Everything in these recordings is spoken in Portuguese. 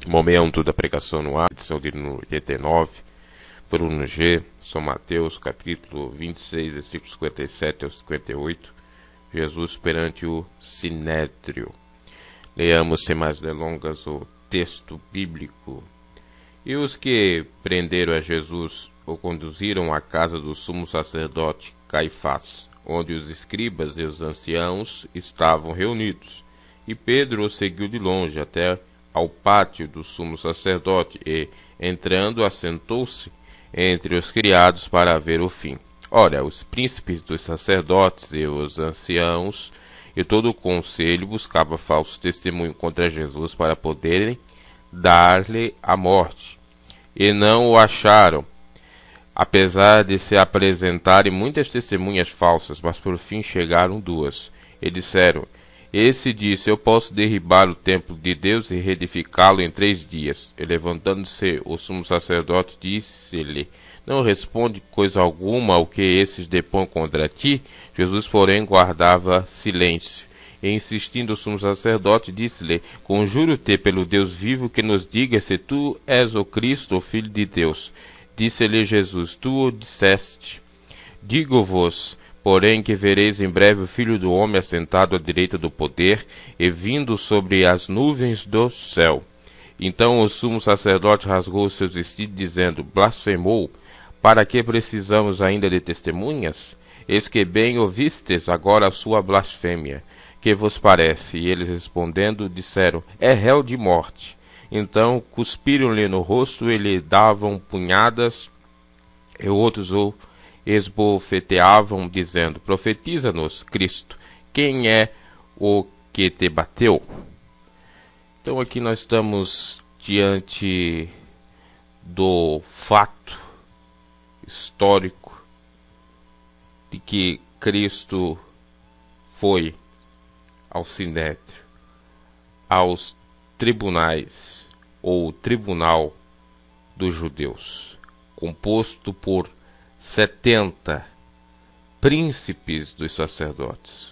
Momento da pregação no ar, edição de 89, Bruno G, São Mateus, capítulo 26, versículos 57 ao 58, Jesus perante o Sinédrio. Leamos sem mais delongas o texto bíblico. E os que prenderam a Jesus o conduziram à casa do sumo sacerdote Caifás, onde os escribas e os anciãos estavam reunidos. E Pedro o seguiu de longe até ao pátio do sumo sacerdote e, entrando, assentou-se entre os criados para ver o fim. Ora, os príncipes dos sacerdotes e os anciãos e todo o conselho buscava falso testemunho contra Jesus para poderem dar-lhe a morte. E não o acharam, apesar de se apresentarem muitas testemunhas falsas, mas por fim chegaram duas. E disseram: Esse disse: Eu posso derribar o templo de Deus e reedificá-lo em 3 dias. E levantando-se o sumo sacerdote, disse-lhe: Não responde coisa alguma ao que esses depõem contra ti? Jesus, porém, guardava silêncio. E insistindo o sumo sacerdote, disse-lhe: Conjuro-te pelo Deus vivo que nos diga se tu és o Cristo, o Filho de Deus. Disse-lhe Jesus: Tu o disseste. Digo-vos, porém, que vereis em breve o Filho do Homem assentado à direita do poder e vindo sobre as nuvens do céu. Então o sumo sacerdote rasgou os seus vestidos, dizendo: Blasfemou! Para que precisamos ainda de testemunhas? Eis que bem ouvistes agora a sua blasfêmia. Que vos parece? E eles respondendo disseram: É réu de morte. Então cuspiram-lhe no rosto e lhe davam punhadas, e outros o esbofeteavam, dizendo: Profetiza-nos, Cristo, quem é o que te bateu? Então aqui nós estamos diante do fato histórico de que Cristo foi ao Sinédrio, aos tribunais ou tribunal dos judeus, composto por 70 príncipes dos sacerdotes,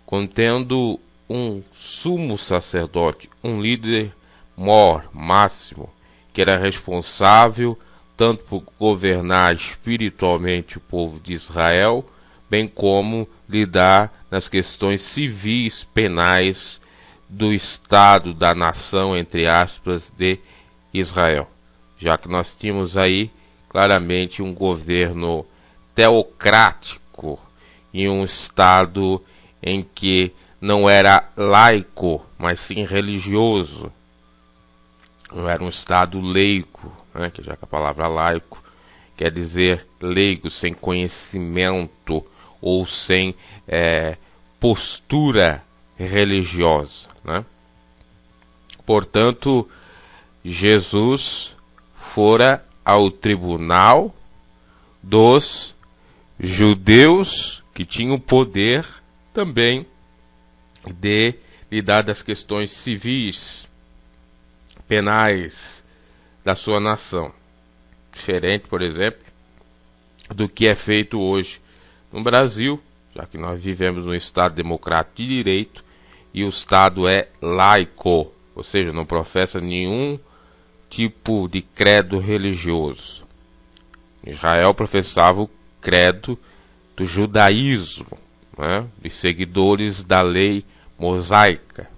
contendo um sumo sacerdote, um líder mor, máximo, que era responsável tanto por governar espiritualmente o povo de Israel, bem como lidar nas questões civis, penais do Estado, da nação, entre aspas, de Israel. Já que nós tínhamos aí claramente um governo teocrático e um Estado em que não era laico, mas sim religioso. Não era um Estado leico, né, que já que a palavra laico quer dizer leigo, sem conhecimento ou sem postura religiosa, né? Portanto, Jesus fora ao tribunal dos judeus, que tinham o poder também de lidar das questões civis, penais da sua nação. Diferente, por exemplo, do que é feito hoje no Brasil, já que nós vivemos num Estado democrático de direito e o Estado é laico, ou seja, não professa nenhum tipo de credo religioso. Israel professava o credo do judaísmo, né, dos seguidores da lei mosaica.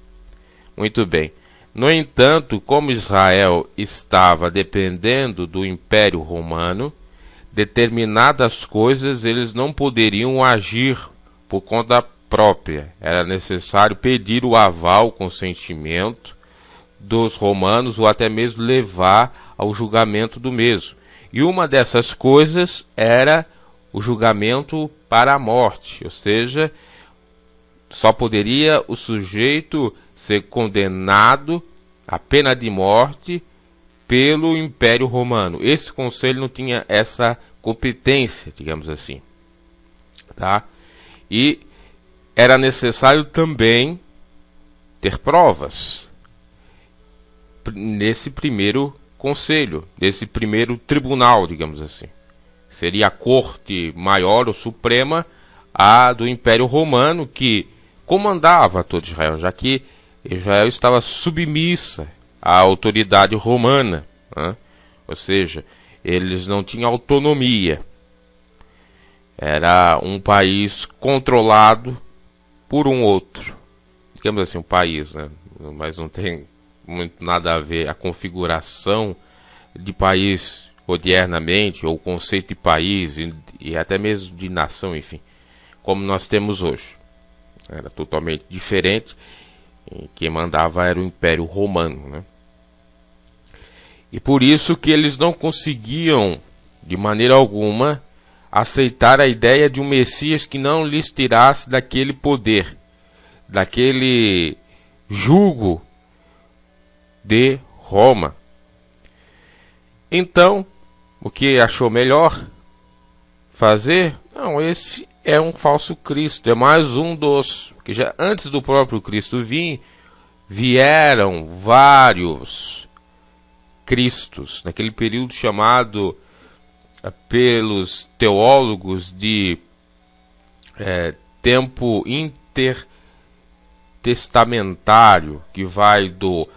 Muito bem. No entanto, como Israel estava dependendo do Império Romano, determinadas coisas eles não poderiam agir por conta própria. Era necessário pedir o aval, o consentimento dos romanos ou até mesmo levar ao julgamento do mesmo. E uma dessas coisas era o julgamento para a morte, ou seja, só poderia o sujeito ser condenado à pena de morte pelo Império Romano. Esse conselho não tinha essa competência, digamos assim, tá? E era necessário também ter provas nesse primeiro conselho, nesse primeiro tribunal, digamos assim. Seria a corte maior ou suprema, a do Império Romano, que comandava todo Israel, já que Israel estava submissa, à autoridade romana, né? Ou seja, eles não tinham autonomia. Era um país controlado por um outro. Digamos assim, um país, né? Mas não tem muito nada a ver a configuração de país modernamente, ou o conceito de país e até mesmo de nação, enfim, como nós temos hoje. Era totalmente diferente. Quem mandava era o Império Romano, né? E por isso que eles não conseguiam, de maneira alguma, aceitar a ideia de um Messias que não lhes tirasse daquele poder, daquele jugo de Roma. Então, o que achou melhor fazer? Não, esse é um falso Cristo, é mais um dos, porque já antes do próprio Cristo vir, vieram vários Cristos, naquele período chamado pelos teólogos de tempo intertestamentário, que vai do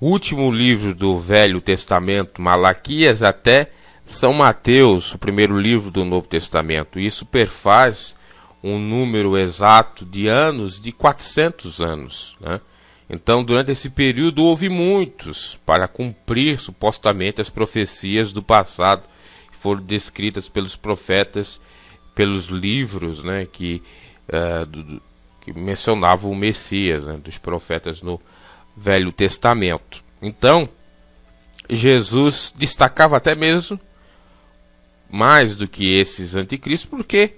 último livro do Velho Testamento, Malaquias, até São Mateus, o primeiro livro do Novo Testamento. Isso perfaz um número exato de anos, de 400 anos, né? Então, durante esse período, houve muitos para cumprir, supostamente, as profecias do passado, que foram descritas pelos profetas, pelos livros, né, que mencionavam o Messias, né, dos profetas no Velho Testamento. Então, Jesus destacava até mesmo mais do que esses anticristos, porque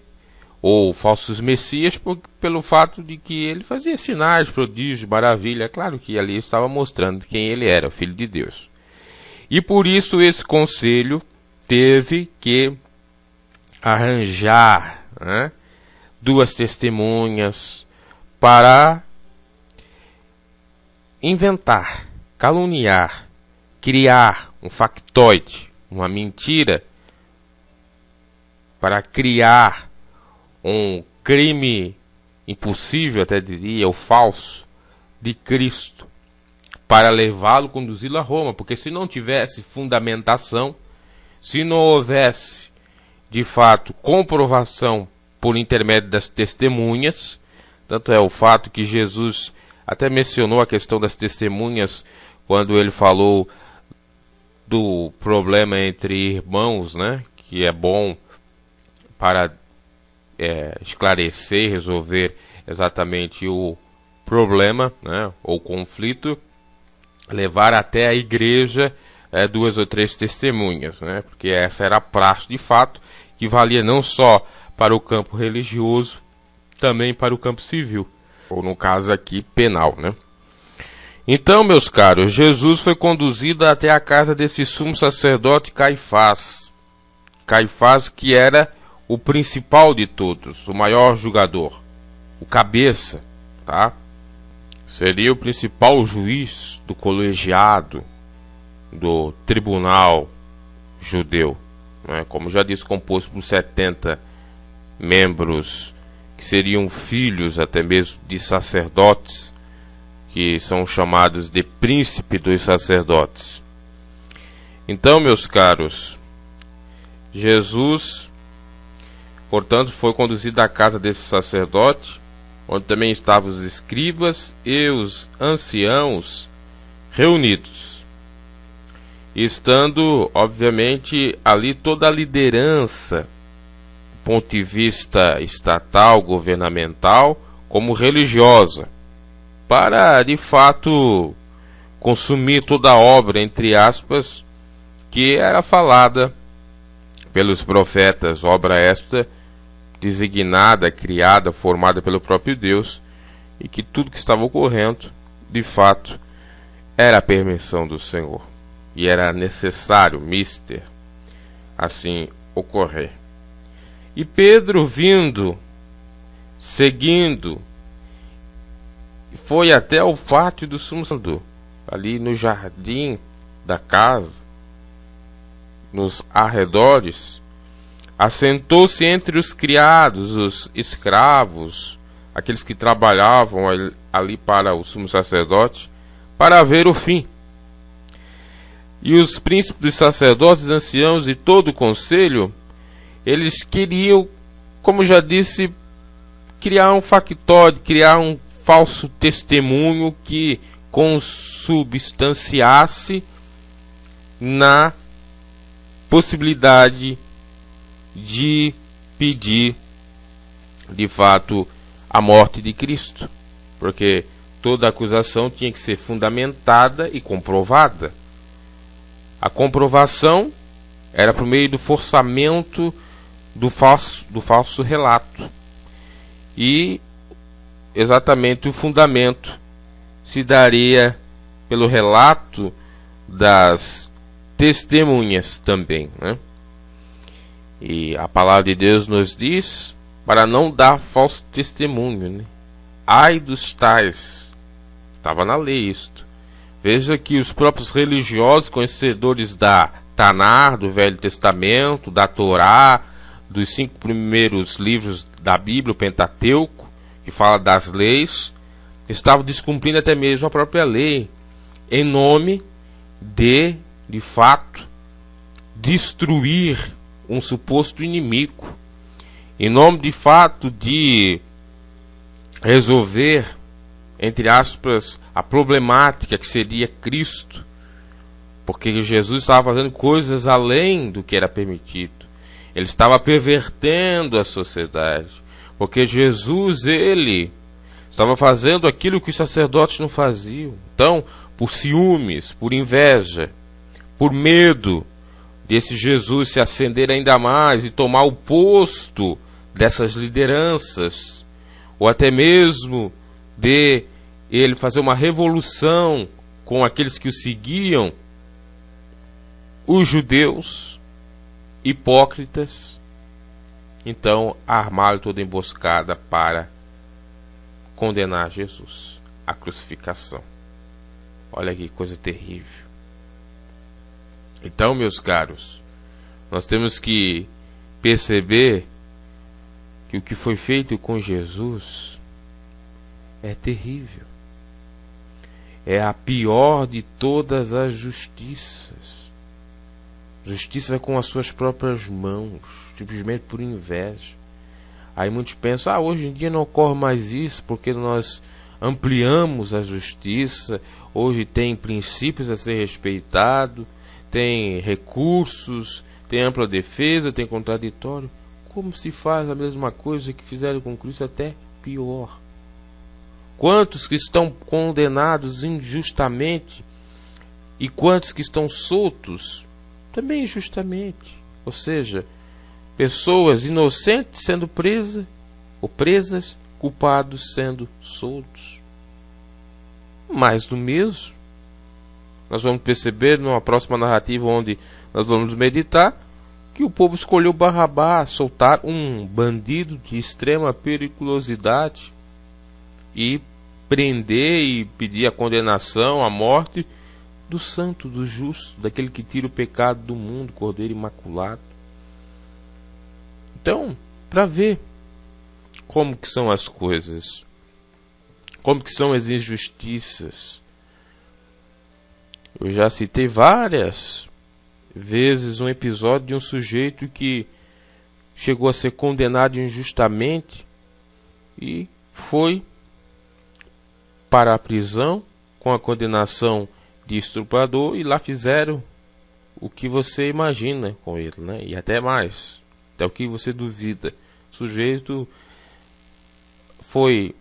ou falsos messias, pelo fato de que ele fazia sinais, prodígios, maravilha. É claro que ali estava mostrando quem ele era, o Filho de Deus. E por isso esse conselho teve que arranjar, né, duas testemunhas para inventar, caluniar, criar um factoide, uma mentira, para criar um crime impossível, até diria, o falso, de Cristo, para levá-lo, conduzi-lo a Roma, porque se não tivesse fundamentação, se não houvesse, de fato, comprovação por intermédio das testemunhas, tanto é o fato que Jesus até mencionou a questão das testemunhas, quando ele falou do problema entre irmãos, né, que é bom para esclarecer, resolver exatamente o problema, né, ou conflito, levar até a igreja duas ou três testemunhas, né, porque essa era a praxe de fato, que valia não só para o campo religioso, também para o campo civil, ou no caso aqui penal, né. Então, meus caros, Jesus foi conduzido até a casa desse sumo sacerdote Caifás. Caifás, que era o principal de todos, o maior julgador, o cabeça, tá? Seria o principal juiz do colegiado, do tribunal judeu, né? Como já disse, composto por 70 membros, que seriam filhos até mesmo de sacerdotes, que são chamados de príncipe dos sacerdotes. Então, meus caros, Jesus, portanto, foi conduzido à casa desse sacerdote, onde também estavam os escribas e os anciãos reunidos. E estando, obviamente, ali toda a liderança, do ponto de vista estatal, governamental, como religiosa, para, de fato, consumir toda a obra, entre aspas, que era falada pelos profetas, obra esta designada, criada, formada pelo próprio Deus, e que tudo que estava ocorrendo, de fato, era a permissão do Senhor, e era necessário, mister, assim ocorrer. E Pedro, vindo, seguindo, foi até o pátio do sumo sacerdote, ali no jardim da casa, nos arredores, assentou-se entre os criados, os escravos, aqueles que trabalhavam ali para o sumo sacerdote, para ver o fim. E os príncipes dos sacerdotes, anciãos e todo o conselho, eles queriam, como já disse, criar um factóide, criar um falso testemunho que consubstanciasse na possibilidade de pedir, de fato, a morte de Cristo, porque toda acusação tinha que ser fundamentada e comprovada. A comprovação era por meio do forçamento do falso relato, e exatamente o fundamento se daria pelo relato das testemunhas também, né? E a palavra de Deus nos diz para não dar falso testemunho, né? Ai dos tais, estava na lei isto. Veja que os próprios religiosos, conhecedores da Tanar, do Velho Testamento, da Torá, dos 5 primeiros livros da Bíblia, o Pentateuco, que fala das leis, estavam descumprindo até mesmo a própria lei, em nome de fato, destruir um suposto inimigo, em nome de fato de resolver, entre aspas, a problemática que seria Cristo, porque Jesus estava fazendo coisas além do que era permitido. Ele estava pervertendo a sociedade, porque Jesus, ele estava fazendo aquilo que os sacerdotes não faziam. Então, por ciúmes, por inveja, por medo desse Jesus se acender ainda mais e tomar o posto dessas lideranças, ou até mesmo de ele fazer uma revolução com aqueles que o seguiam, os judeus hipócritas, então armaram toda emboscada para condenar Jesus, a crucificação. Olha que coisa terrível. Então, meus caros, nós temos que perceber que o que foi feito com Jesus é terrível. É a pior de todas as justiças. Justiça vai com as suas próprias mãos, simplesmente por inveja. Aí muitos pensam, hoje em dia não ocorre mais isso, porque nós ampliamos a justiça, hoje tem princípios a ser respeitado, tem recursos, tem ampla defesa, tem contraditório. Como se faz a mesma coisa que fizeram com Cristo, até pior? Quantos que estão condenados injustamente e quantos que estão soltos também injustamente? Ou seja, pessoas inocentes sendo presas ou presas, culpados sendo soltos. Mais do mesmo. Nós vamos perceber numa próxima narrativa onde nós vamos meditar que o povo escolheu Barrabás, soltar um bandido de extrema periculosidade e prender e pedir a condenação, a morte do santo, do justo, daquele que tira o pecado do mundo, Cordeiro Imaculado. Então, para ver como que são as coisas, como que são as injustiças. Eu já citei várias vezes um episódio de um sujeito que chegou a ser condenado injustamente e foi para a prisão com a condenação de estuprador, e lá fizeram o que você imagina com ele, né? E até mais, até o que você duvida. O sujeito foi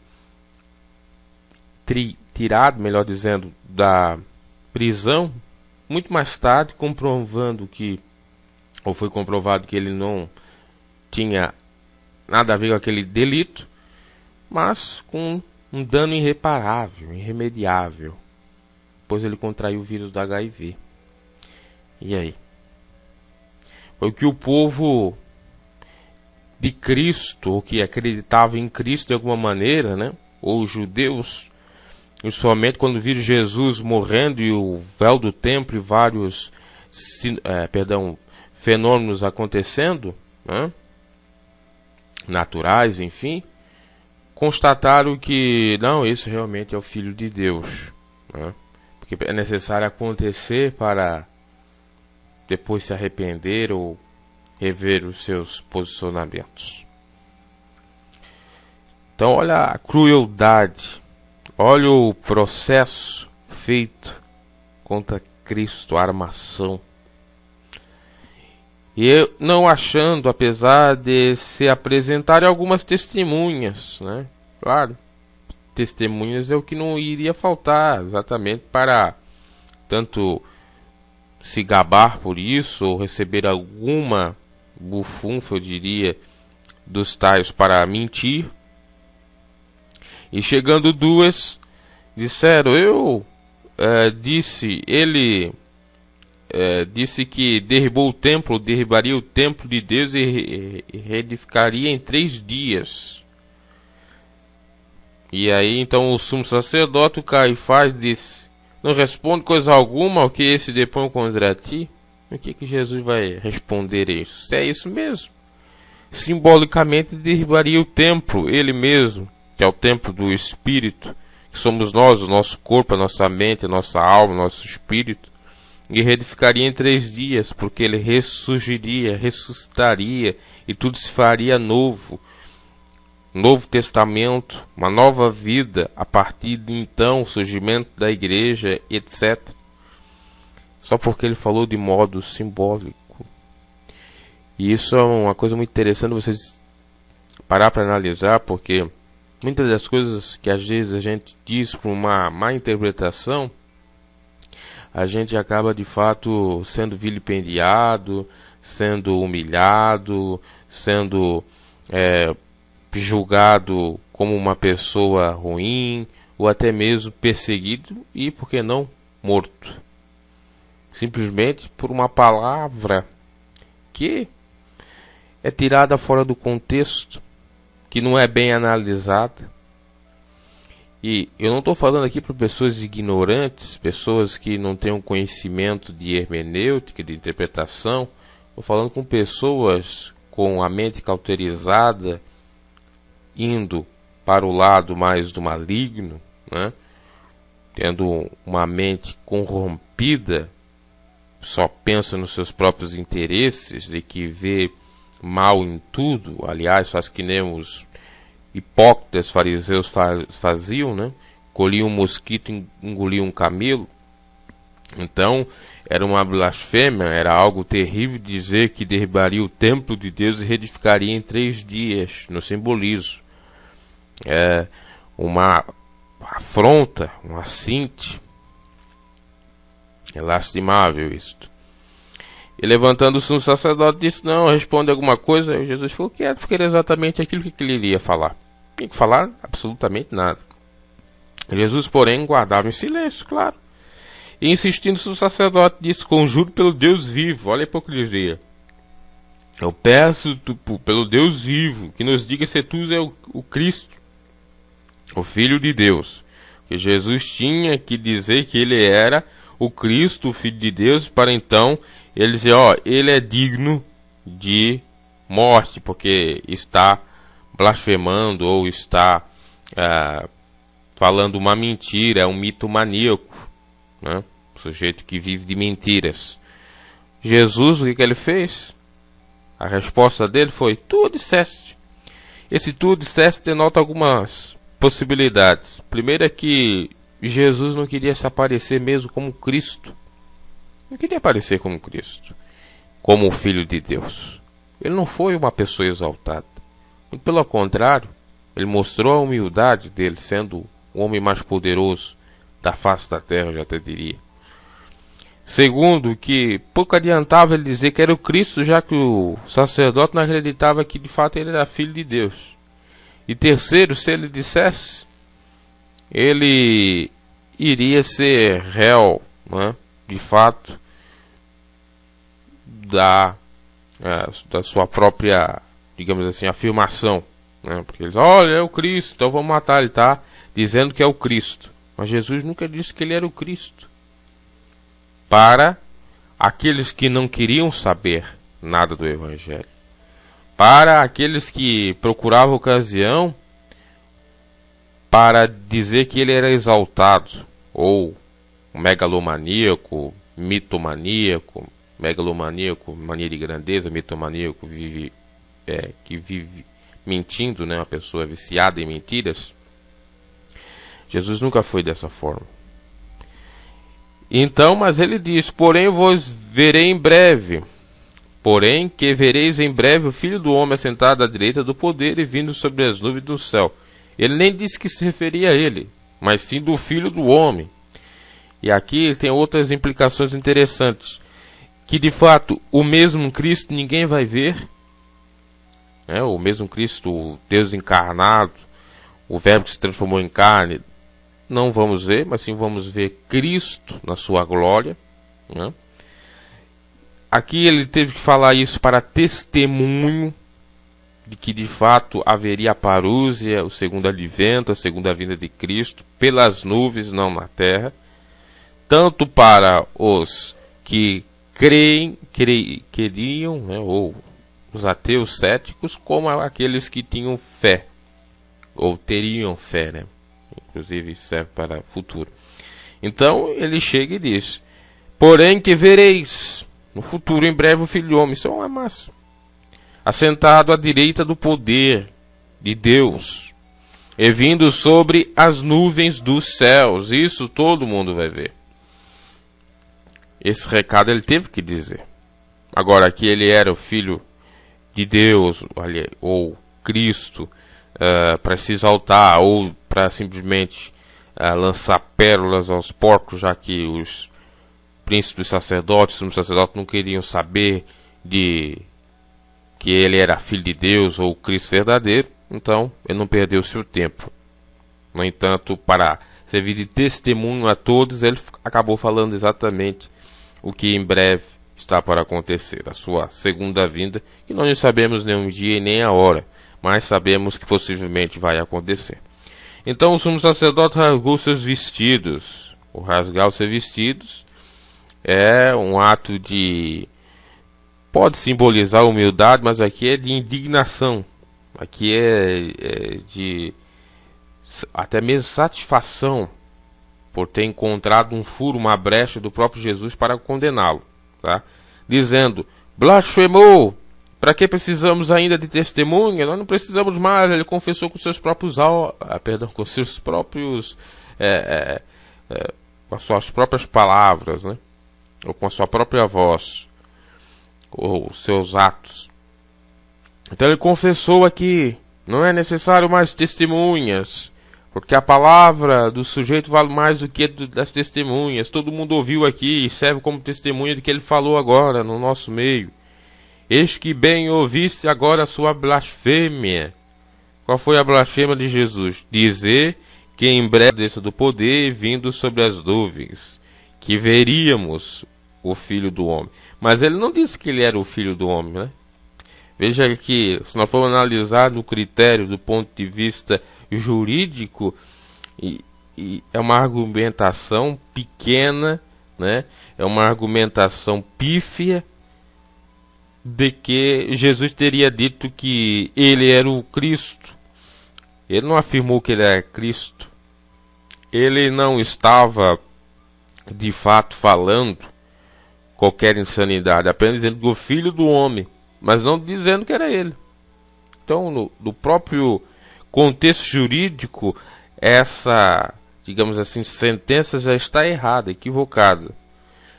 tirado, melhor dizendo, da prisão muito mais tarde, comprovando que, ou foi comprovado que ele não tinha nada a ver com aquele delito, mas com um dano irreparável, irremediável, pois ele contraiu o vírus da HIV. E aí? Foi o que o povo de Cristo, ou que acreditava em Cristo de alguma maneira, né? Ou os judeus, principalmente quando viram Jesus morrendo e o véu do templo e vários fenômenos acontecendo, né? Naturais, enfim, constataram que não, esse realmente é o Filho de Deus, né? Porque é necessário acontecer para depois se arrepender ou rever os seus posicionamentos. Então olha a crueldade, olha o processo feito contra Cristo, a armação. E eu não achando, apesar de se apresentarem algumas testemunhas, né? Claro, testemunhas é o que não iria faltar, exatamente para tanto se gabar por isso, ou receber alguma bufunfa, eu diria, dos tais para mentir. E chegando duas, disseram, ele disse que derribaria o templo de Deus e reedificaria em 3 dias. E aí então o sumo sacerdote, o Caifás, disse, não responde coisa alguma ao que esse depõe contra ti? O que Jesus vai responder a isso? Se é isso mesmo, simbolicamente derribaria o templo, ele mesmo, que é o templo do Espírito, que somos nós, o nosso corpo, a nossa mente, a nossa alma, o nosso espírito, e reedificaria em 3 dias, porque ele ressurgiria, ressuscitaria, e tudo se faria novo. Novo Testamento, uma nova vida, a partir de então, o surgimento da igreja, etc. Só porque ele falou de modo simbólico. E isso é uma coisa muito interessante vocês parar para analisar, porque muitas das coisas que às vezes a gente diz por uma má interpretação, a gente acaba de fato sendo vilipendiado, sendo humilhado, sendo julgado como uma pessoa ruim, ou até mesmo perseguido e, por que não, morto. Simplesmente por uma palavra que é tirada fora do contexto, que não é bem analisada. E eu não estou falando aqui para pessoas ignorantes, pessoas que não têm um conhecimento de hermenêutica, de interpretação. Estou falando com pessoas com a mente cauterizada, indo para o lado mais do maligno, né? Tendo uma mente corrompida, só pensa nos seus próprios interesses e que vê mal em tudo. Aliás, faz que nem os hipócritas fariseus faziam, né? Colhiam um mosquito e engoliam um camelo. Então, era uma blasfêmia, era algo terrível dizer que derribaria o templo de Deus e reedificaria em 3 dias, no simbolismo. É uma afronta, um assinte. É lastimável isto. E levantando o sumo sacerdote disse, não, responde alguma coisa. E Jesus ficou quieto, porque era exatamente aquilo que ele iria falar. Não tinha que falar absolutamente nada. Jesus, porém, guardava em silêncio, claro. E insistindo, o sacerdote disse, conjuro pelo Deus vivo. Olha a hipocrisia. Eu peço pelo Deus vivo, que nos diga se tu és o Cristo, o Filho de Deus. Que Jesus tinha que dizer que ele era o Cristo, o Filho de Deus, para então ele dizer, ele é digno de morte, porque está blasfemando ou está falando uma mentira, é um mito maníaco, né? Um sujeito que vive de mentiras. Jesus, o que ele fez? A resposta dele foi, tu disseste. Esse tu disseste denota algumas possibilidades. Primeiro é que Jesus não queria se aparecer mesmo como Cristo. Não queria aparecer como Cristo, como o Filho de Deus. Ele não foi uma pessoa exaltada. E pelo contrário, ele mostrou a humildade dele, sendo o homem mais poderoso da face da terra, eu já até diria. Segundo, que pouco adiantava ele dizer que era o Cristo, já que o sacerdote não acreditava que de fato ele era filho de Deus. E terceiro, se ele dissesse, ele iria ser réu, né, de fato, da sua própria, digamos assim, afirmação, né? Porque eles, olha, é o Cristo, então vamos matar. Ele está dizendo que é o Cristo, mas Jesus nunca disse que ele era o Cristo. Para aqueles que não queriam saber nada do Evangelho, para aqueles que procuravam ocasião para dizer que ele era exaltado, ou megalomaníaco, mitomaníaco, megalomaníaco, mania de grandeza, mitomaníaco, que vive mentindo, né? Uma pessoa viciada em mentiras. Jesus nunca foi dessa forma. Então, mas ele diz: porém vos verei em breve. Porém que vereis em breve o Filho do Homem assentado à direita do poder e vindo sobre as nuvens do céu. Ele nem disse que se referia a ele, mas sim do Filho do Homem. E aqui tem outras implicações interessantes. Que de fato o mesmo Cristo ninguém vai ver. O mesmo Cristo, o Deus encarnado, o Verbo que se transformou em carne, não vamos ver, mas sim vamos ver Cristo na sua glória. Aqui ele teve que falar isso para testemunho de que de fato haveria a parúzia, o segundo advento, a segunda vinda de Cristo, pelas nuvens, não na terra, tanto para os que queriam, ou os ateus céticos, como aqueles que tinham fé, ou teriam fé, inclusive isso serve para o futuro. Então ele chega e diz: porém que vereis no futuro em breve o Filho do Homem, isso é uma massa, assentado à direita do poder de Deus, e vindo sobre as nuvens dos céus. Isso todo mundo vai ver. Esse recado ele teve que dizer. Agora, que ele era o Filho de Deus, ou Cristo, para se exaltar, ou para simplesmente lançar pérolas aos porcos, já que os príncipes sacerdotes, os sacerdotes não queriam saber de que ele era Filho de Deus ou Cristo verdadeiro, então ele não perdeu seu tempo. No entanto, para servir de testemunho a todos, ele acabou falando exatamente o que em breve está para acontecer, a sua segunda vinda, que nós não sabemos nem um dia e nem a hora, mas sabemos que possivelmente vai acontecer. Então o sumo sacerdote rasgou seus vestidos. O rasgar os seus vestidos é um ato de... pode simbolizar humildade, mas aqui é de indignação. Aqui é de até mesmo satisfação por ter encontrado um furo, uma brecha do próprio Jesus para condená-lo, tá? Dizendo: blasfemou, para que precisamos ainda de testemunha? Nós não precisamos mais. Ele confessou com seus próprios com seus próprios com as suas próprias palavras, né? Ou com a sua própria voz, ou seus atos. Então ele confessou aqui: não é necessário mais testemunhas, porque a palavra do sujeito vale mais do que das testemunhas. Todo mundo ouviu aqui e serve como testemunha de que ele falou agora no nosso meio. Eis que bem ouviste agora a sua blasfêmia. Qual foi a blasfêmia de Jesus? Dizer que em breve desça do poder, vindo sobre as nuvens, que veríamos o Filho do Homem. Mas ele não disse que ele era o Filho do Homem, né? Veja que, se nós formos analisar no critério do ponto de vista jurídico, e é uma argumentação pequena, né? É uma argumentação pífia de que Jesus teria dito que ele era o Cristo. Ele não afirmou que ele era Cristo. Ele não estava de fato falando qualquer insanidade, apenas dizendo que o Filho do Homem, mas não dizendo que era ele. Então, no próprio contexto jurídico, essa, digamos assim, sentença já está errada, equivocada.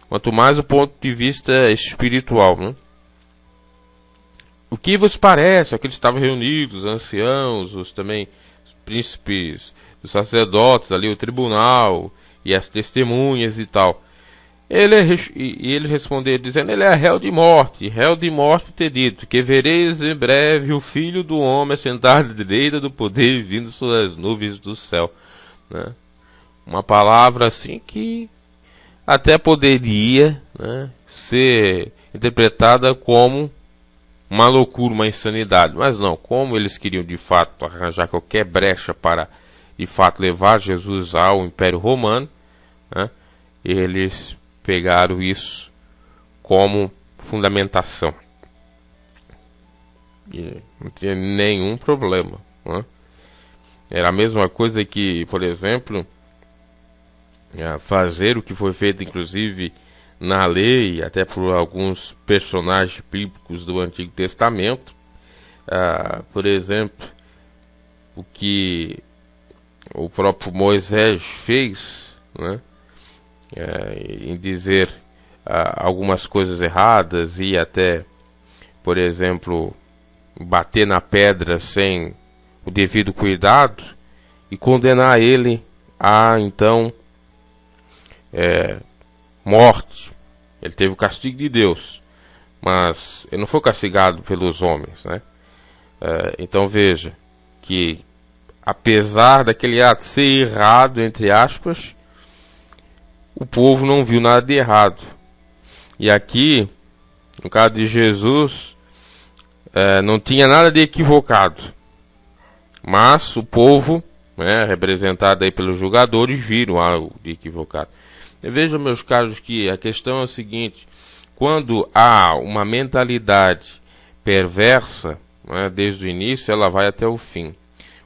Quanto mais do ponto de vista espiritual, né? O que vos parece? Aqueles que estavam reunidos, os anciãos, os príncipes, os sacerdotes ali, o tribunal e as testemunhas e tal. Ele respondeu dizendo: ele é réu de morte ter dito que vereis em breve o Filho do Homem sentado à direita do poder vindo sobre as nuvens do céu, né? Uma palavra assim que até poderia, né, ser interpretada como uma loucura, uma insanidade, mas não, como eles queriam de fato arranjar qualquer brecha para de fato levar Jesus ao Império Romano, né, eles pegaram isso como fundamentação. E não tinha nenhum problema, né? Era a mesma coisa que, por exemplo, fazer o que foi feito inclusive na lei, até por alguns personagens bíblicos do Antigo Testamento. Por exemplo, o que o próprio Moisés fez, né, em dizer algumas coisas erradas e até, por exemplo, bater na pedra sem o devido cuidado e condenar ele a então morte. Ele teve o castigo de Deus, mas ele não foi castigado pelos homens, né? Então veja que, apesar daquele ato ser errado, entre aspas, o povo não viu nada de errado. E aqui, no caso de Jesus, não tinha nada de equivocado, mas o povo, representado aí pelos julgadores, viram algo de equivocado. E vejam, meus caros, que a questão é o seguinte: quando há uma mentalidade perversa, desde o início, ela vai até o fim.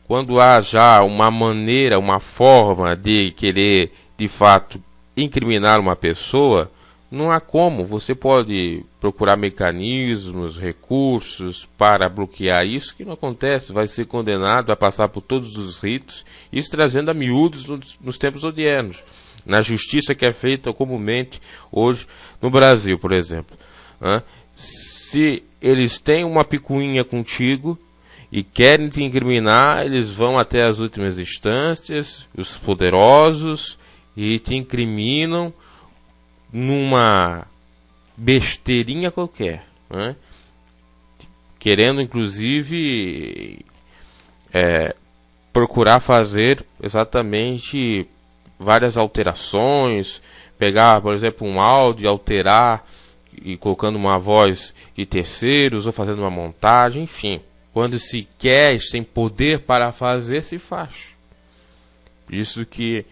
Quando há já uma maneira, uma forma de querer, de fato, incriminar uma pessoa, não há como. Você pode procurar mecanismos, recursos para bloquear isso, que não acontece. Vai ser condenado, vai passar por todos os ritos, isso trazendo a miúdos nos tempos odiernos. Na justiça que é feita comumente hoje no Brasil, por exemplo. Se eles têm uma picuinha contigo e querem te incriminar, eles vão até as últimas instâncias, os poderosos, e te incriminam numa besteirinha qualquer, querendo inclusive procurar fazer exatamente várias alterações, pegar, por exemplo, um áudio, alterar e colocando uma voz de terceiros ou fazendo uma montagem, enfim. Quando se quer, sem poder para fazer, se faz. Isso que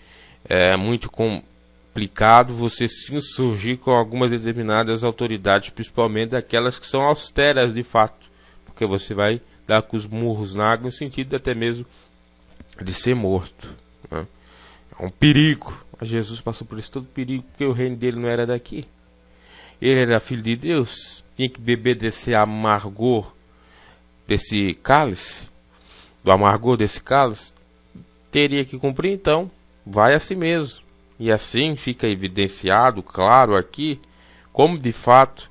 é muito complicado você se insurgir com algumas determinadas autoridades, principalmente aquelas que são austeras de fato, porque você vai dar com os murros na água no sentido até mesmo de ser morto. É um perigo. Mas Jesus passou por esse todo perigo porque o reino dele não era daqui. Ele era filho de Deus, tinha que beber desse amargor, desse cálice, do amargor desse cálice, teria que cumprir, então vai a si mesmo. E assim fica evidenciado, claro aqui, como de fato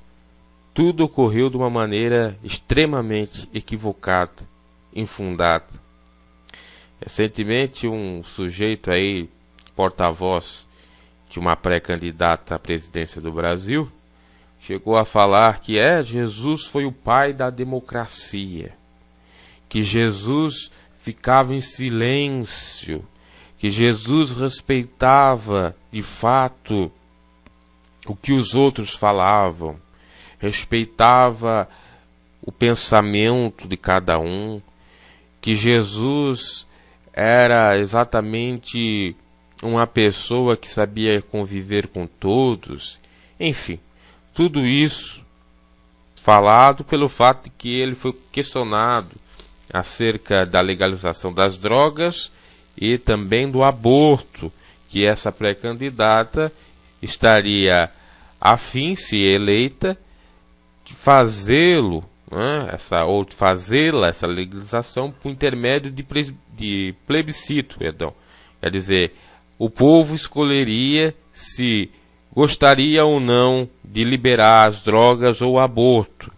tudo ocorreu de uma maneira extremamente equivocada, infundada. Recentemente um sujeito aí, porta-voz de uma pré-candidata à presidência do Brasil, chegou a falar que Jesus foi o pai da democracia, que Jesus ficava em silêncio, que Jesus respeitava de fato o que os outros falavam, respeitava o pensamento de cada um, que Jesus era exatamente uma pessoa que sabia conviver com todos, enfim. Tudo isso falado pelo fato de que ele foi questionado acerca da legalização das drogas e também do aborto, que essa pré-candidata estaria afim, se eleita, de fazê-lo, essa legalização por intermédio de plebiscito, perdão. Quer dizer, o povo escolheria se gostaria ou não de liberar as drogas ou o aborto,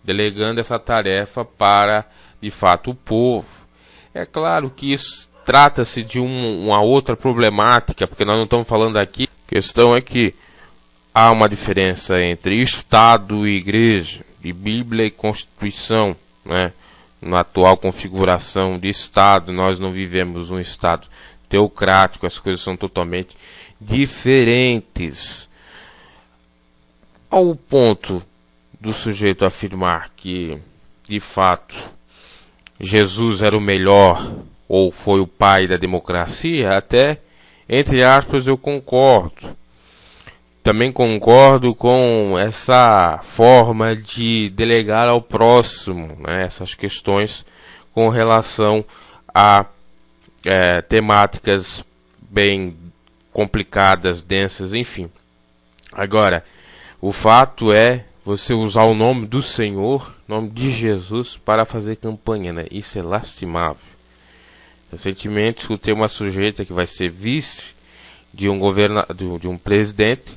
delegando essa tarefa para, de fato, o povo. É claro que isso trata-se de uma outra problemática, porque nós não estamos falando aqui. A questão é que há uma diferença entre Estado e Igreja, de Bíblia e Constituição, Na atual configuração de Estado, nós não vivemos um Estado teocrático, as coisas são totalmente diferentes. Ao ponto do sujeito afirmar que, de fato, Jesus era o melhor ou foi o pai da democracia, até, entre aspas, eu concordo. Também concordo com essa forma de delegar ao próximo, essas questões com relação a temáticas bem complicadas, densas, enfim. Agora, o fato é você usar o nome do Senhor, o nome de Jesus, para fazer campanha, né? Isso é lastimável. Recentemente escutei uma sujeita que vai ser vice de um presidente,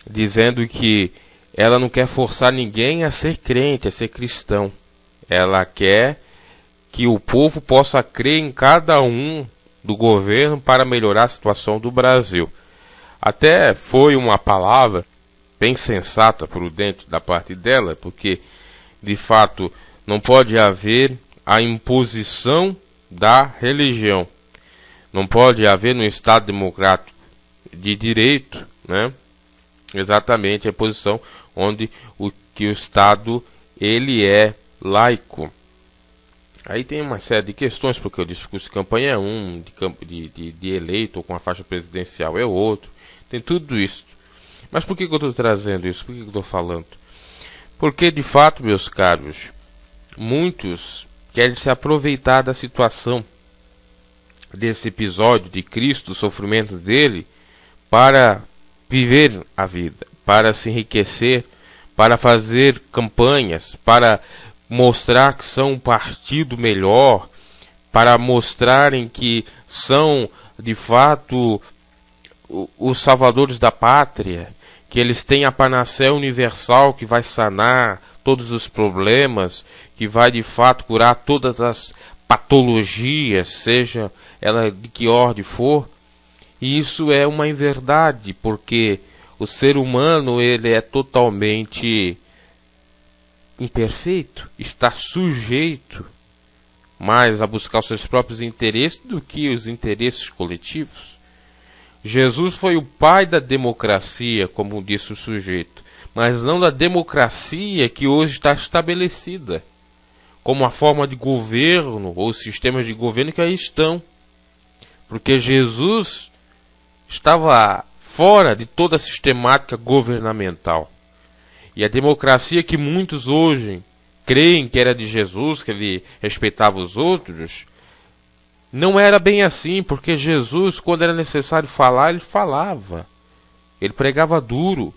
dizendo que ela não quer forçar ninguém a ser crente, a ser cristão. Ela quer que o povo possa crer em cada um do governo para melhorar a situação do Brasil. Até foi uma palavra bem sensata, prudente da parte dela, porque de fato não pode haver a imposição da religião. Não pode haver no Estado democrático de direito, né? Exatamente a posição onde o Estado ele é laico. Aí tem uma série de questões, porque o discurso de campanha é um, de eleito ou com a faixa presidencial é outro. Tem tudo isso. Mas por que eu estou trazendo isso? Por que eu estou falando? Porque de fato, meus caros, muitos querem se aproveitar da situação desse episódio de Cristo, do sofrimento dele, para viver a vida, para se enriquecer, para fazer campanhas, para mostrar que são um partido melhor, para mostrarem que são de fato os salvadores da pátria, que eles têm a panaceia universal que vai sanar todos os problemas, que vai de fato curar todas as patologias, seja ela de que ordem for. E isso é uma inverdade, porque o ser humano ele é totalmente imperfeito, está sujeito mais a buscar os seus próprios interesses do que os interesses coletivos. Jesus foi o pai da democracia, como disse o sujeito, mas não da democracia que hoje está estabelecida, como a forma de governo ou os sistemas de governo que aí estão. Porque Jesus estava fora de toda a sistemática governamental. E a democracia que muitos hoje creem que era de Jesus, que ele respeitava os outros, não era bem assim, porque Jesus, quando era necessário falar, ele falava. Ele pregava duro.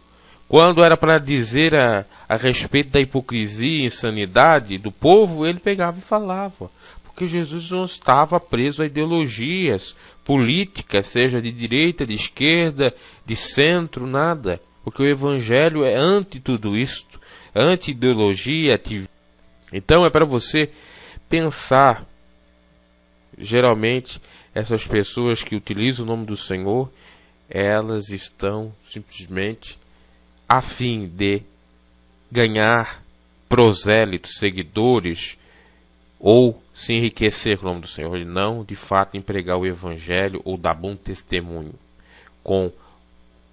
Quando era para dizer a respeito da hipocrisia e insanidade do povo, ele pegava e falava. Porque Jesus não estava preso a ideologias políticas, seja de direita, de esquerda, de centro, nada. Porque o Evangelho é anti tudo isto, anti-ideologia. Então é para você pensar. Geralmente, essas pessoas que utilizam o nome do Senhor, elas estão simplesmente a fim de ganhar prosélitos, seguidores, ou se enriquecer com o nome do Senhor, e não, de fato, empregar o Evangelho ou dar bom testemunho com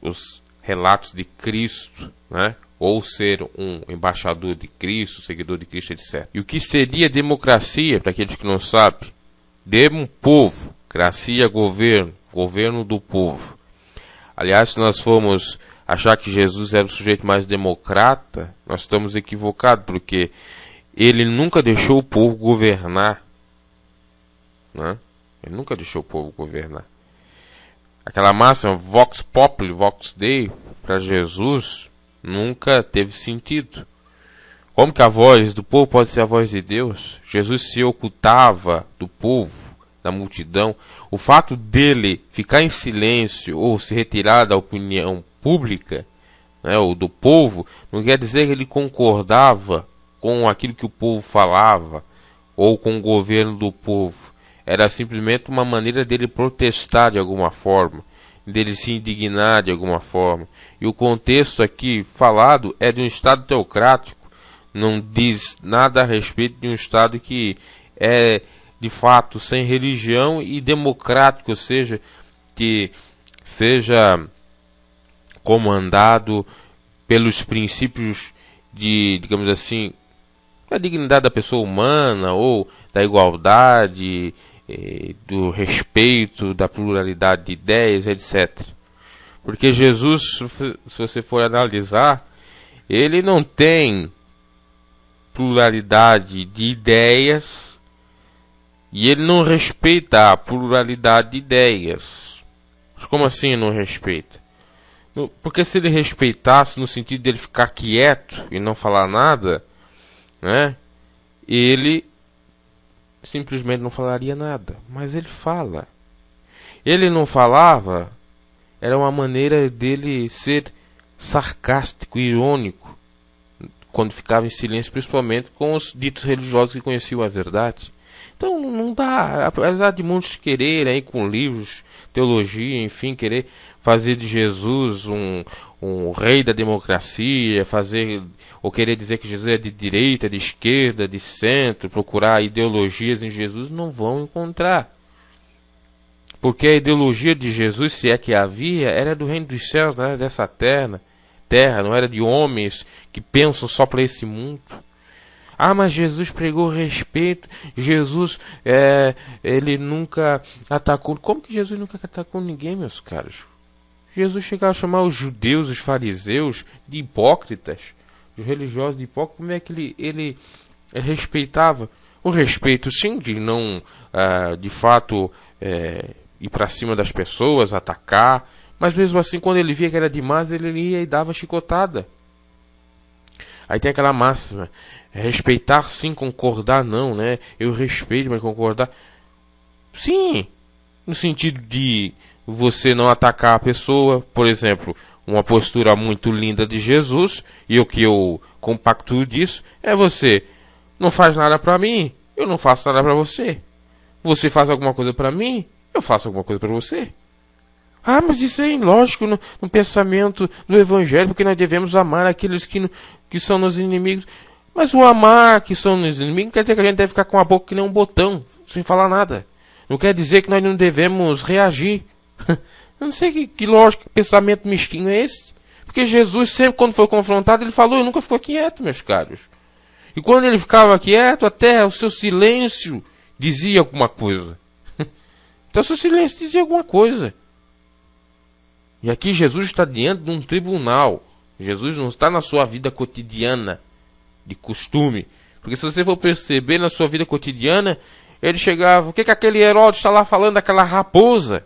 os relatos de Cristo, né? Ou ser um embaixador de Cristo, seguidor de Cristo, etc. E o que seria democracia, para aqueles que não sabem? De um povo, cracia governo, governo do povo. Aliás, se nós formos achar que Jesus era o sujeito mais democrata, nós estamos equivocados, porque ele nunca deixou o povo governar, né? Ele nunca deixou o povo governar. Aquela máxima Vox Populi, Vox Dei, para Jesus, nunca teve sentido. Como que a voz do povo pode ser a voz de Deus? Jesus se ocultava do povo, da multidão. O fato dele ficar em silêncio ou se retirar da opinião pública, né, ou do povo, não quer dizer que ele concordava com aquilo que o povo falava ou com o governo do povo. Era simplesmente uma maneira dele protestar de alguma forma, dele se indignar de alguma forma. E o contexto aqui falado é de um Estado teocrático. Não diz nada a respeito de um Estado que é, de fato, sem religião e democrático, ou seja, que seja comandado pelos princípios de, digamos assim, da dignidade da pessoa humana, ou da igualdade, do respeito, da pluralidade de ideias, etc. Porque Jesus, se você for analisar, ele não tem pluralidade de ideias e ele não respeita a pluralidade de ideias. Mas como assim não respeita? Porque se ele respeitasse no sentido dele ficar quieto e não falar nada, né? Ele simplesmente não falaria nada. Mas ele fala. Ele não falava, era uma maneira dele ser sarcástico, irônico, quando ficava em silêncio, principalmente com os ditos religiosos que conheciam a verdade. Então não dá, apesar de muitos quererem aí com livros, teologia, enfim, querer fazer de Jesus um rei da democracia, ou querer dizer que Jesus é de direita, de esquerda, de centro, procurar ideologias em Jesus, não vão encontrar. Porque a ideologia de Jesus, se é que havia, era do reino dos céus, não era dessa terra, não era de homens que pensam só para esse mundo. Ah, mas Jesus pregou respeito, Jesus, ele nunca atacou. Como que Jesus nunca atacou ninguém, meus caros? Jesus chegava a chamar os judeus, os fariseus, de hipócritas, os religiosos de hipócritas. Como é que ele respeitava? O respeito, sim, de não, de fato, ir para cima das pessoas, atacar. Mas mesmo assim, quando ele via que era demais, ele ia e dava chicotada. Aí tem aquela máxima, respeitar sim, concordar não, né? Eu respeito, mas concordar... Sim, no sentido de você não atacar a pessoa. Por exemplo, uma postura muito linda de Jesus, e o que eu compactuo disso, é você não faz nada para mim, eu não faço nada para você. Você faz alguma coisa para mim, eu faço alguma coisa para você. Ah, mas isso é ilógico no pensamento do Evangelho, porque nós devemos amar aqueles que são nos inimigos. Mas o amar que são nos inimigos quer dizer que a gente deve ficar com a boca que nem um botão, sem falar nada. Não quer dizer que nós não devemos reagir. Eu não sei que lógico, que pensamento mesquinho é esse. Porque Jesus sempre, quando foi confrontado, ele falou, eu nunca ficou quieto, meus caros. E quando ele ficava quieto, até o seu silêncio dizia alguma coisa. Então o seu silêncio dizia alguma coisa. E aqui Jesus está diante de um tribunal. Jesus não está na sua vida cotidiana, de costume. Porque se você for perceber na sua vida cotidiana, ele chegava, o que aquele Herodes está lá falando daquela raposa?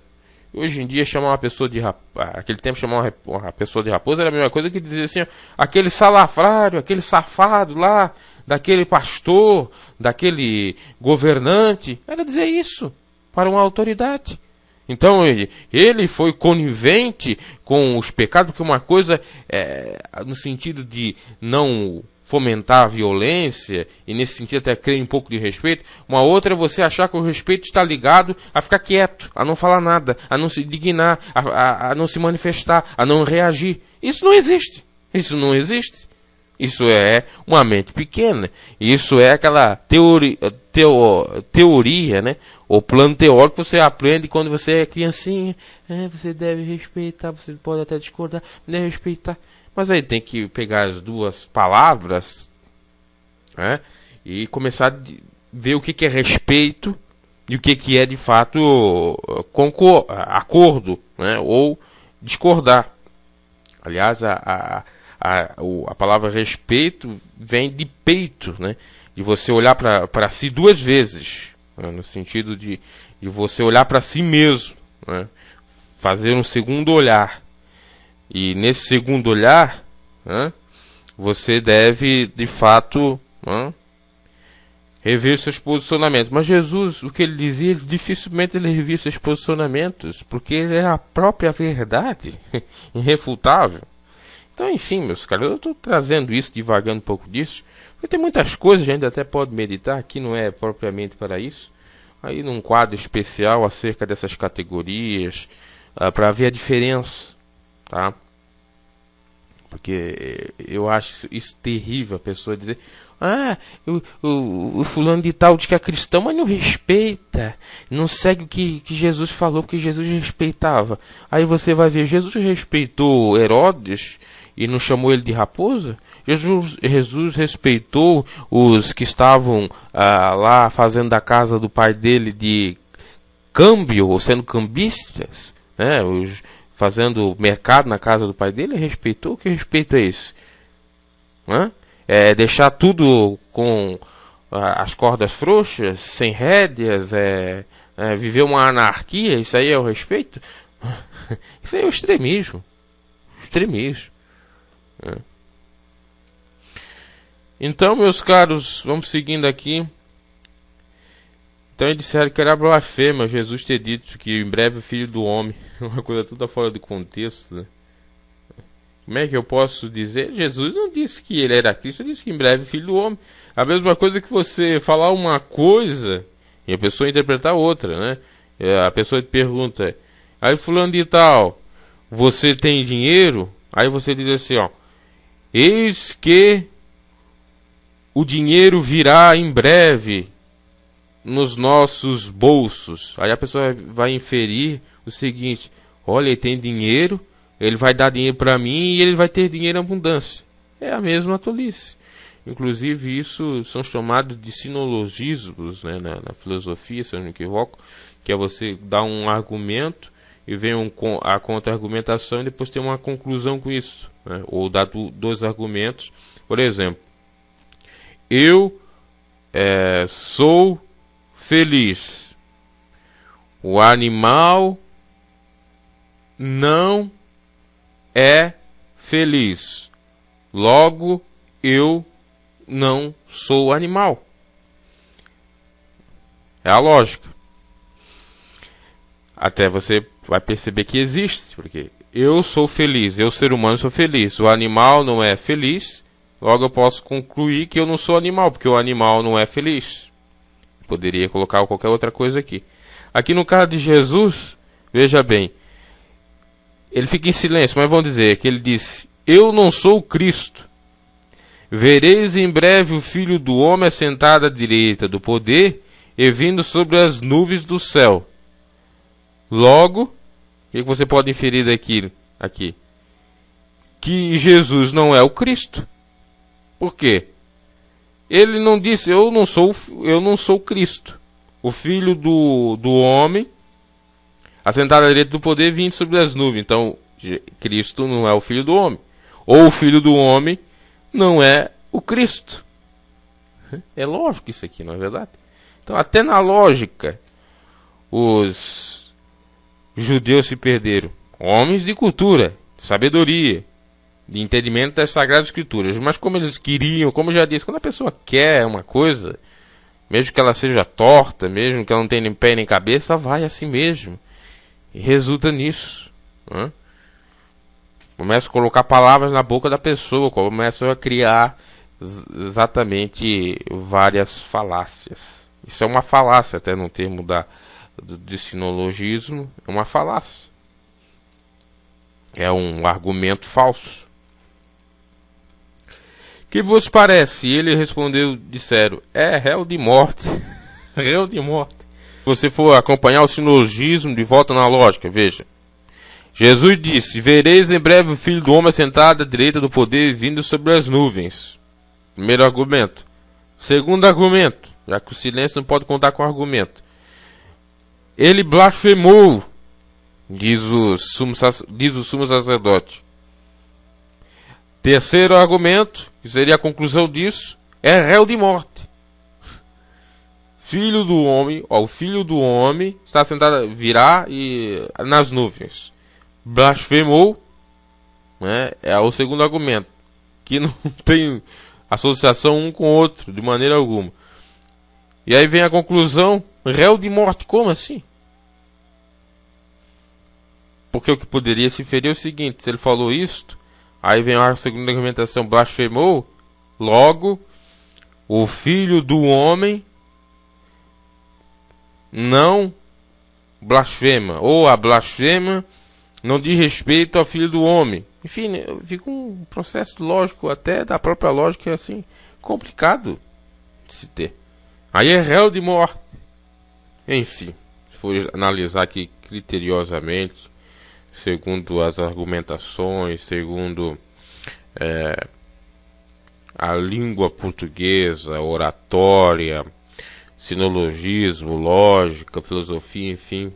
Hoje em dia chamar uma pessoa de raposa, aquele tempo chamar uma pessoa de raposa era a mesma coisa que dizer assim, aquele salafrário, aquele safado lá, daquele pastor, daquele governante. Era dizer isso para uma autoridade. Então ele foi conivente com os pecados, porque uma coisa no sentido de não fomentar a violência, e nesse sentido até crer um pouco de respeito, uma outra é você achar que o respeito está ligado a ficar quieto, a não falar nada, a não se dignar, a não se manifestar, a não reagir. Isso não existe. Isso não existe. Isso é uma mente pequena. Isso é aquela teoria, né? O plano teórico que você aprende quando você é criancinha. Você deve respeitar, você pode até discordar, deve respeitar. Mas aí tem que pegar as duas palavras, né? E começar a ver o que é respeito e o que é de fato acordo, né? Ou discordar. Aliás, a palavra respeito vem de peito, né? De você olhar para si duas vezes, né? No sentido de você olhar para si mesmo, né? Fazer um segundo olhar. E nesse segundo olhar, né? Você deve, de fato, né? Rever seus posicionamentos. Mas Jesus, o que ele dizia, dificilmente ele revia seus posicionamentos, porque ele é a própria verdade, irrefutável. Então, enfim, meus caras, eu estou trazendo isso, divagando um pouco disso, porque tem muitas coisas, a gente até pode meditar, aqui não é propriamente para isso, aí num quadro especial acerca dessas categorias, para ver a diferença, tá? Porque eu acho isso terrível, a pessoa dizer, o fulano de tal diz que é cristão, mas não respeita, não segue o que Jesus falou, porque Jesus respeitava. Aí você vai ver, Jesus respeitou Herodes e não chamou ele de raposa? Jesus respeitou os que estavam lá fazendo da casa do pai dele de câmbio, ou sendo cambistas, né? Fazendo mercado na casa do pai dele, respeitou? Que respeito é esse? Deixar tudo com as cordas frouxas, sem rédeas, viver uma anarquia, isso aí é o respeito? Isso aí é o extremismo. extremismo, né? Então, meus caros, vamos seguindo aqui. Então eles disseram que era blasfema Jesus ter dito que em breve o Filho do Homem, uma coisa toda fora de contexto, né? Como é que eu posso dizer? Jesus não disse que ele era Cristo, ele disse que em breve o Filho do Homem. A mesma coisa que você falar uma coisa e a pessoa interpretar outra, né? A pessoa te pergunta, aí fulano de tal, você tem dinheiro? Aí você diz assim, ó, eis que o dinheiro virá em breve nos nossos bolsos. Aí a pessoa vai inferir o seguinte, olha, ele tem dinheiro, ele vai dar dinheiro para mim e ele vai ter dinheiro em abundância. É a mesma tolice. Inclusive isso são chamados de sinologismos, né, na filosofia, se eu não me equivoco, que é você dar um argumento e vem a contra-argumentação e depois tem uma conclusão com isso, né? Ou dar dois argumentos. Por exemplo, eu sou feliz. O animal não é feliz. Logo, eu não sou animal. É a lógica. Até você vai perceber que existe, porque eu sou feliz, eu ser humano sou feliz. O animal não é feliz, logo eu posso concluir que eu não sou animal, porque o animal não é feliz. Poderia colocar qualquer outra coisa aqui. Aqui no caso de Jesus, veja bem, ele fica em silêncio, mas vamos dizer que ele disse, eu não sou o Cristo. Vereis em breve o Filho do Homem assentado à direita do poder e vindo sobre as nuvens do céu. Logo, o que você pode inferir daqui? Aqui? Que Jesus não é o Cristo. Por quê? Ele não disse, eu não sou Cristo. O Filho do Homem assentado à direita do poder vindo sobre as nuvens. Então, Cristo não é o Filho do Homem. Ou o Filho do Homem não é o Cristo. É lógico isso aqui, não é verdade? Então, até na lógica, os judeus se perderam. Homens de cultura, de sabedoria, de entendimento das Sagradas Escrituras. Mas como eles queriam, como eu já disse, quando a pessoa quer uma coisa, mesmo que ela seja torta, mesmo que ela não tenha nem pé nem cabeça, vai assim mesmo. E resulta nisso, né? Começa a colocar palavras na boca da pessoa, começa a criar exatamente várias falácias. Isso é uma falácia, até no termo de sinologismo, é uma falácia. É um argumento falso. Que vos parece? E ele respondeu, disseram, é réu de morte. Réu de morte. Se você for acompanhar o sinologismo de volta na lógica, veja. Jesus disse, vereis em breve o Filho do Homem sentado à direita do poder vindo sobre as nuvens. Primeiro argumento. Segundo argumento, já que o silêncio não pode contar com argumento. Ele blasfemou, diz o sumo sacerdote. Terceiro argumento, que seria a conclusão disso, é réu de morte. Filho do homem, o Filho do Homem está sentado, virá e nas nuvens. Blasfemou, né, é o segundo argumento, que não tem associação um com o outro, de maneira alguma. E aí vem a conclusão, réu de morte, como assim? Porque o que poderia se inferir é o seguinte, se ele falou isto, aí vem a segunda argumentação, blasfemou, logo, o Filho do Homem não blasfema, ou a blasfema não diz respeito ao Filho do Homem. Enfim, fica um processo lógico, até da própria lógica, assim, complicado de se ter. Aí é réu de morte. Enfim, se for analisar aqui criteriosamente, segundo as argumentações, segundo a língua portuguesa, oratória, sinologismo, lógica, filosofia, enfim,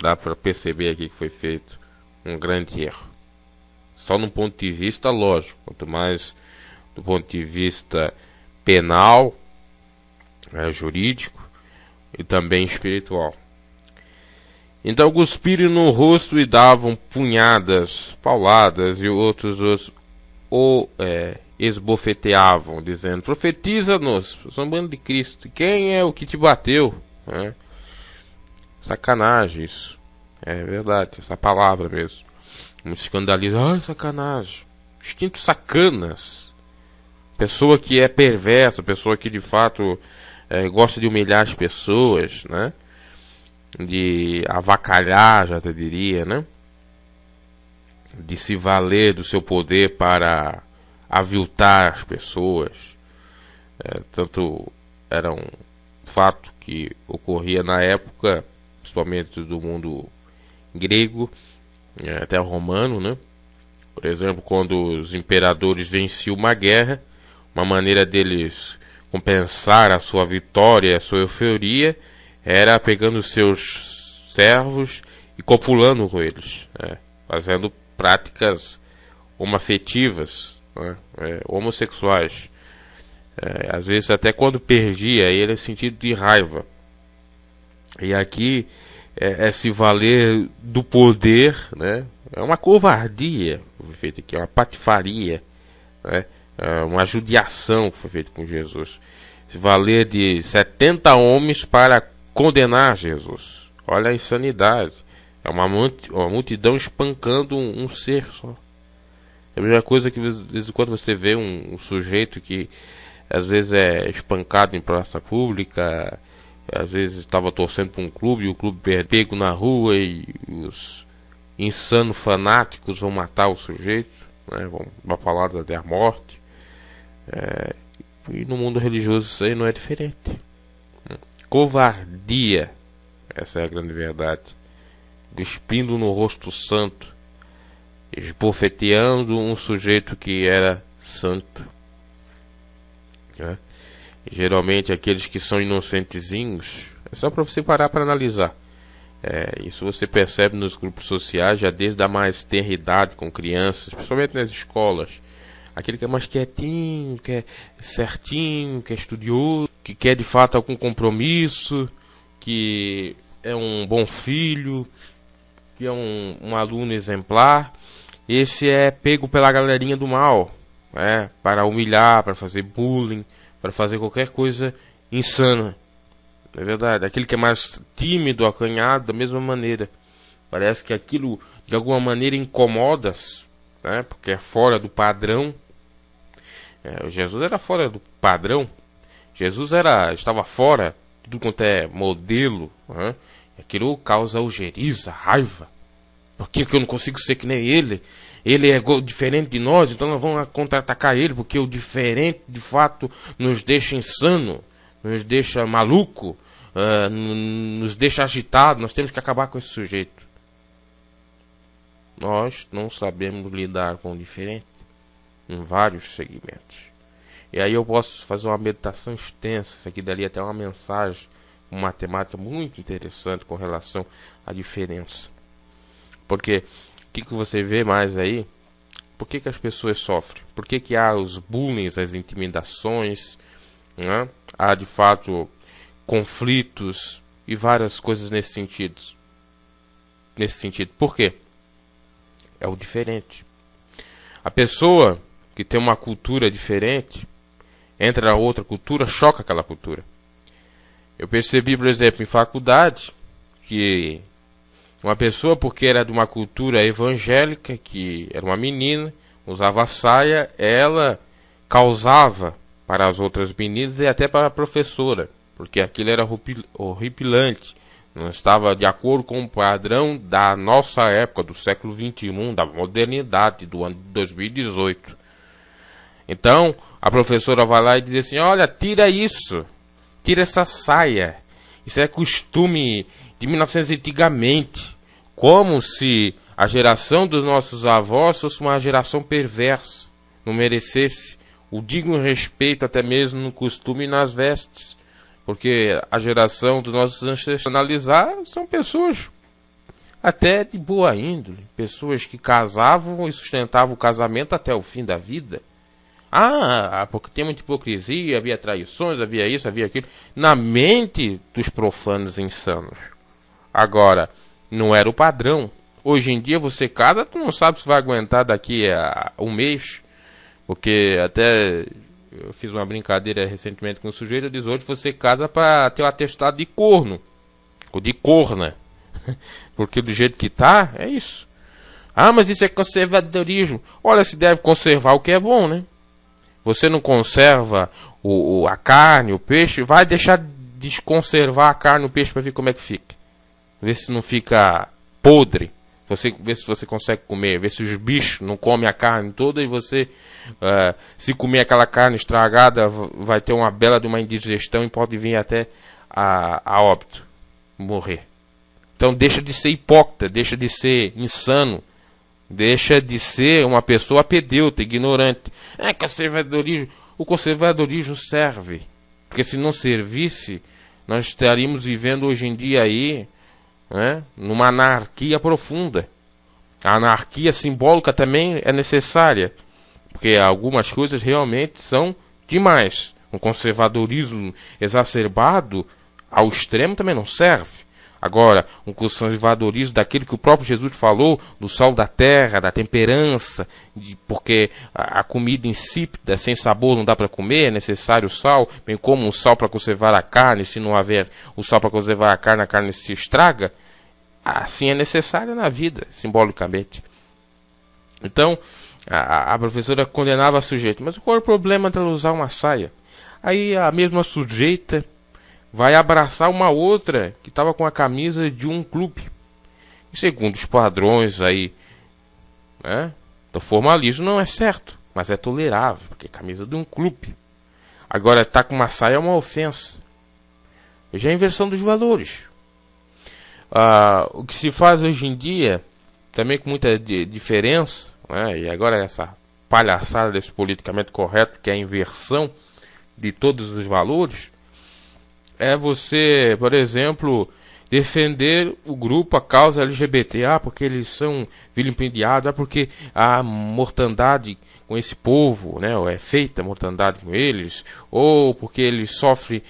dá para perceber aqui que foi feito um grande erro. Só no ponto de vista lógico, quanto mais do ponto de vista penal, jurídico e também espiritual. Então cuspiram no rosto e davam punhadas, pauladas, e outros o esbofeteavam, dizendo: profetiza-nos, zombando de Cristo, quem é o que te bateu? Sacanagem isso, é verdade, essa palavra mesmo. Me escandaliza, ai, sacanagem, instintos sacanas, pessoa que é perversa, pessoa que de fato gosta de humilhar as pessoas, né? De avacalhar, já te diria, né? De se valer do seu poder para aviltar as pessoas. Tanto era um fato que ocorria na época, principalmente do mundo grego, até romano, né? Por exemplo, quando os imperadores venciam uma guerra, uma maneira deles compensar a sua vitória, a sua euforia, era pegando os seus servos e copulando com eles, fazendo práticas homoafetivas, homossexuais. Às vezes até quando perdia, ele é sentido de raiva. E aqui é se valer do poder, né? É uma covardia que foi feita aqui, uma patifaria, né? Uma judiação que foi feita com Jesus. Se valer de 70 homens para condenar Jesus. Olha a insanidade. É uma multidão espancando um ser só. É a mesma coisa que de vez em quando você vê um sujeito que às vezes é espancado em praça pública, às vezes estava torcendo para um clube e o clube pego na rua e os insanos fanáticos vão matar o sujeito, né? Vão falar até a morte. E no mundo religioso isso aí não é diferente. Covardia, essa é a grande verdade. Despindo no rosto santo, esbofeteando um sujeito que era santo. E geralmente aqueles que são inocentezinhos, é só para você parar para analisar. Isso você percebe nos grupos sociais já desde a mais tenra idade com crianças, principalmente nas escolas. Aquele que é mais quietinho, que é certinho, que é estudioso, que quer de fato algum compromisso, que é um bom filho, que é um aluno exemplar. Esse é pego pela galerinha do mal, para humilhar, para fazer bullying, para fazer qualquer coisa insana. É verdade. Aquele que é mais tímido, acanhado, da mesma maneira. Parece que aquilo de alguma maneira incomoda, porque é fora do padrão. Jesus era fora do padrão. Jesus estava fora de tudo quanto é modelo. Aquilo causa algeriza, raiva. Por que eu não consigo ser que nem ele? Ele é diferente de nós, então nós vamos contra-atacar ele, porque o diferente de fato nos deixa insano, nos deixa maluco, nos deixa agitado. Nós temos que acabar com esse sujeito. Nós não sabemos lidar com o diferente em vários segmentos. E aí eu posso fazer uma meditação extensa, isso aqui daria até uma mensagem, uma matemática muito interessante com relação à diferença. Porque o que você vê mais aí? Por que as pessoas sofrem? Por que há os bullying, as intimidações, né? Há de fato conflitos e várias coisas nesse sentido. Por quê? É o diferente. A pessoa que tem uma cultura diferente, entra na outra cultura, choca aquela cultura. Eu percebi, por exemplo, em faculdade, que uma pessoa, porque era de uma cultura evangélica, que era uma menina, usava saia, ela causava para as outras meninas e até para a professora, porque aquilo era horripilante. Não estava de acordo com o padrão da nossa época, do século XXI, da modernidade, do ano de 2018. Então, a professora vai lá e diz assim: olha, tira isso, tira essa saia. Isso é costume de 1900 antigamente. Como se a geração dos nossos avós fosse uma geração perversa, não merecesse o digno respeito até mesmo no costume e nas vestes. Porque a geração dos nossos ancestrais, analisar, são pessoas até de boa índole, pessoas que casavam e sustentavam o casamento até o fim da vida. Porque tem muita hipocrisia, havia traições, havia isso, havia aquilo, na mente dos profanos insanos. Agora, não era o padrão. Hoje em dia você casa, tu não sabe se vai aguentar daqui a um mês, porque até eu fiz uma brincadeira recentemente com o sujeito, eu disse, hoje você casa para ter o atestado de corno, ou de corna, porque do jeito que tá, é isso. Ah, mas isso é conservadorismo. Olha, se deve conservar o que é bom, né? Você não conserva a carne, o peixe, vai deixar desconservar a carne, o peixe para ver como é que fica. Ver se não fica podre. Vê se você consegue comer, vê se os bichos não comem a carne toda e você, se comer aquela carne estragada, vai ter uma bela de uma indigestão e pode vir até a óbito, morrer. Então deixa de ser hipócrita, deixa de ser insano, deixa de ser uma pessoa pedeuta, ignorante. Conservadorismo. O conservadorismo serve, porque se não servisse, nós estaríamos vivendo hoje em dia aí, numa anarquia profunda. A anarquia simbólica também é necessária, porque algumas coisas realmente são demais. Um conservadorismo exacerbado ao extremo também não serve. Agora, um conservadorismo daquele que o próprio Jesus falou, do sal da terra, da temperança, porque a comida insípida, sem sabor, não dá para comer, é necessário o sal, bem como o sal para conservar a carne, se não houver o sal para conservar a carne se estraga. Assim é necessário na vida, simbolicamente. Então, a professora condenava a sujeita, mas qual é o problema dela usar uma saia? Aí a mesma sujeita vai abraçar uma outra que estava com a camisa de um clube. E segundo os padrões aí, do formalismo não é certo, mas é tolerável, porque é camisa de um clube. Agora, estar com uma saia é uma ofensa. Já é a inversão dos valores. O que se faz hoje em dia, também com muita diferença, e agora essa palhaçada desse politicamente correto, que é a inversão de todos os valores, é você, por exemplo, defender o grupo, a causa LGBT, porque eles são vilipendiados, porque a mortandade com esse povo, ou é feita mortandade com eles, ou porque eles sofrem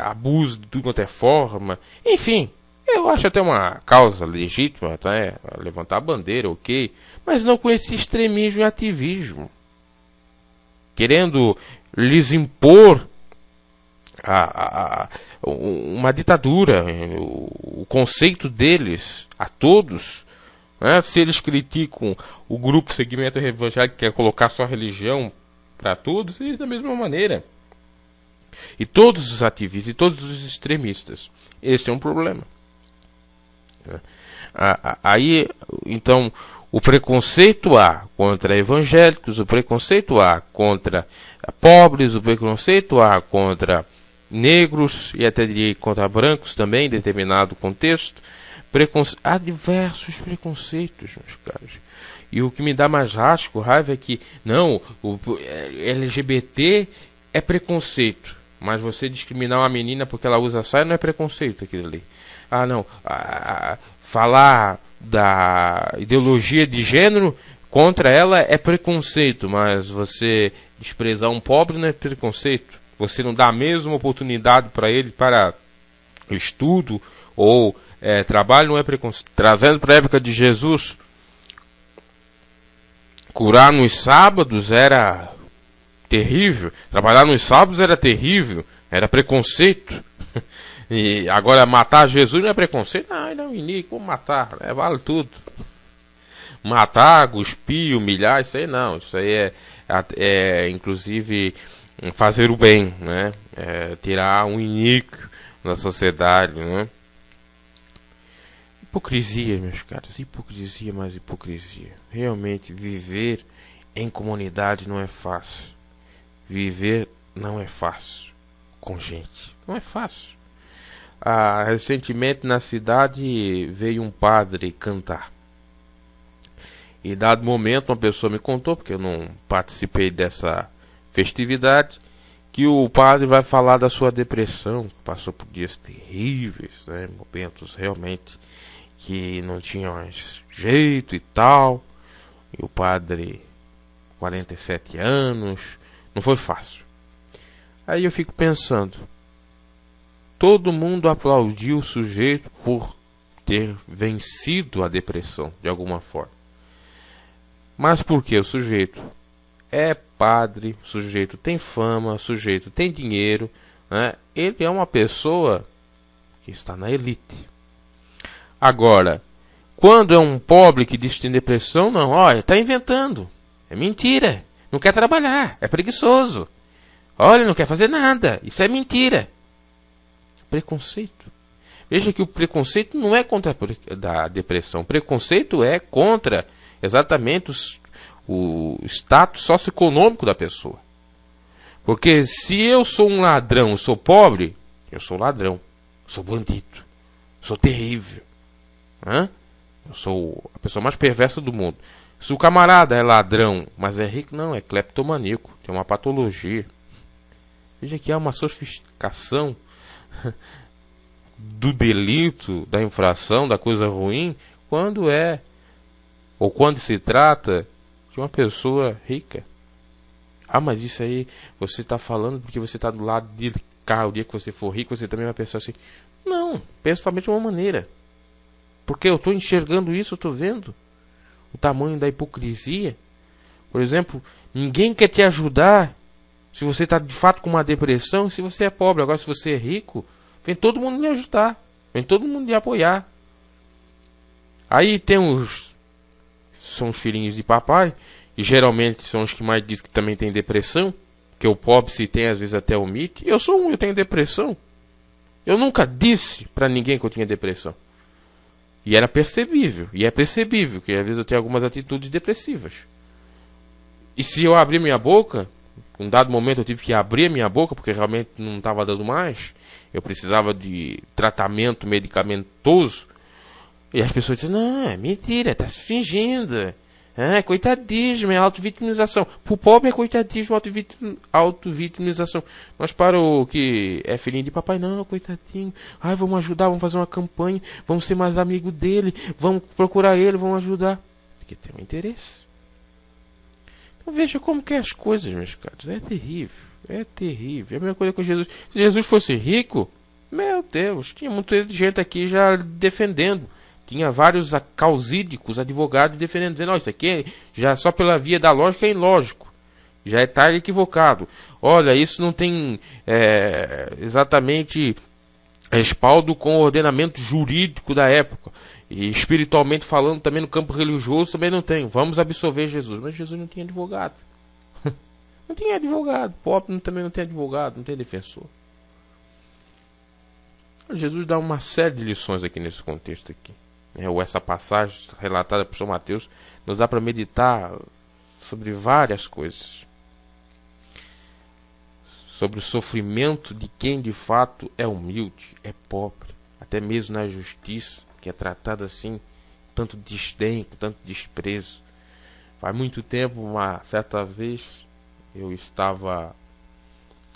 abuso de tudo quanto é forma, enfim. Eu acho até uma causa legítima, levantar a bandeira, ok, mas não com esse extremismo e ativismo, querendo lhes impor uma ditadura, o conceito deles a todos. Se eles criticam o grupo segmento evangélico que quer colocar sua religião para todos, eles da mesma maneira. E todos os ativistas e todos os extremistas. Esse é um problema. Aí, então, o preconceito há contra evangélicos, o preconceito há contra pobres, o preconceito há contra negros e até diria contra brancos também, em determinado contexto. Há diversos preconceitos, meus caros. E o que me dá mais raiva é que, não, o LGBT é preconceito, mas você discriminar uma menina porque ela usa saia não é preconceito aquilo ali. Falar da ideologia de gênero contra ela é preconceito, mas você desprezar um pobre não é preconceito. Você não dá a mesma oportunidade para ele para estudo ou trabalho, não é preconceito. Trazendo para a época de Jesus, curar nos sábados era terrível, trabalhar nos sábados era terrível, era preconceito. E agora matar Jesus não é preconceito? Não, ele é um inimigo, como matar? Vale tudo. Matar, cuspir, humilhar, isso aí não. Isso aí é inclusive fazer o bem, tirar um inimigo da sociedade, Hipocrisia, meus caros, hipocrisia, mais hipocrisia. Realmente viver em comunidade não é fácil. Viver não é fácil com gente, não é fácil. Recentemente na cidade veio um padre cantar. E dado momento uma pessoa me contou, porque eu não participei dessa festividade, que o padre vai falar da sua depressão, passou por dias terríveis, momentos realmente que não tinha mais jeito e tal. E o padre, 47 anos, não foi fácil. Aí eu fico pensando, todo mundo aplaudiu o sujeito por ter vencido a depressão de alguma forma. Mas por que? O sujeito é padre, o sujeito tem fama, o sujeito tem dinheiro, né? Ele é uma pessoa que está na elite. Agora, quando é um pobre que diz que tem depressão, não, olha, está inventando, é mentira, não quer trabalhar, é preguiçoso, olha, não quer fazer nada, isso é mentira. Preconceito. Veja que o preconceito não é contra a depressão, o preconceito é contra exatamente o status socioeconômico da pessoa. Porque se eu sou um ladrão, sou pobre, eu sou ladrão, sou bandido, sou terrível. Eu sou a pessoa mais perversa do mundo. Se o camarada é ladrão, mas é rico, não, é cleptomaníaco, tem uma patologia. Veja que há uma sofisticação do delito, da infração, da coisa ruim, quando é, ou quando se trata de uma pessoa rica. Ah, mas isso aí você está falando porque você está do lado de cá, o dia que você for rico, você também vai pensar assim. Não, penso somente de uma maneira. Porque eu estou enxergando isso, eu estou vendo o tamanho da hipocrisia. Por exemplo, ninguém quer te ajudar se você está de fato com uma depressão, se você é pobre. Agora, se você é rico, vem todo mundo lhe ajudar, vem todo mundo lhe apoiar. Aí tem são os filhinhos de papai, e geralmente são os que mais dizem que também tem depressão, que o pobre se tem, às vezes até omite. Eu sou eu tenho depressão. Eu nunca disse para ninguém que eu tinha depressão. E era percebível, e é percebível, que às vezes eu tenho algumas atitudes depressivas. E se eu abrir minha boca, em um dado momento eu tive que abrir minha boca, porque realmente não estava dando mais, eu precisava de tratamento medicamentoso, e as pessoas dizem, não, é mentira, está se fingindo, é coitadismo, é autovitimização. Para o pobre é coitadismo, autovitimização. Mas para o que é filhinho de papai, não, coitadinho. Ai, vamos ajudar, vamos fazer uma campanha, vamos ser mais amigo dele, vamos procurar ele, vamos ajudar. Porque tem um interesse. Então veja como que é as coisas, meus caros. É terrível, é terrível. É a mesma coisa com Jesus. Se Jesus fosse rico, meu Deus, tinha muita gente aqui já defendendo. Tinha vários causídicos, advogados defendendo, dizendo, isso aqui já só pela via da lógica é ilógico, já está equivocado. Olha, isso não tem exatamente respaldo com o ordenamento jurídico da época. E espiritualmente falando, também no campo religioso, também não tem. Vamos absolver Jesus. Mas Jesus não tinha advogado. Não tinha advogado. Pobre também não tem advogado, não tem defensor. Jesus dá uma série de lições aqui nesse contexto aqui. Ou essa passagem relatada por São Mateus nos dá para meditar sobre várias coisas. Sobre o sofrimento de quem de fato é humilde, é pobre, até mesmo na justiça, que é tratada assim, tanto desdém, com tanto desprezo. Faz muito tempo, uma certa vez, eu estava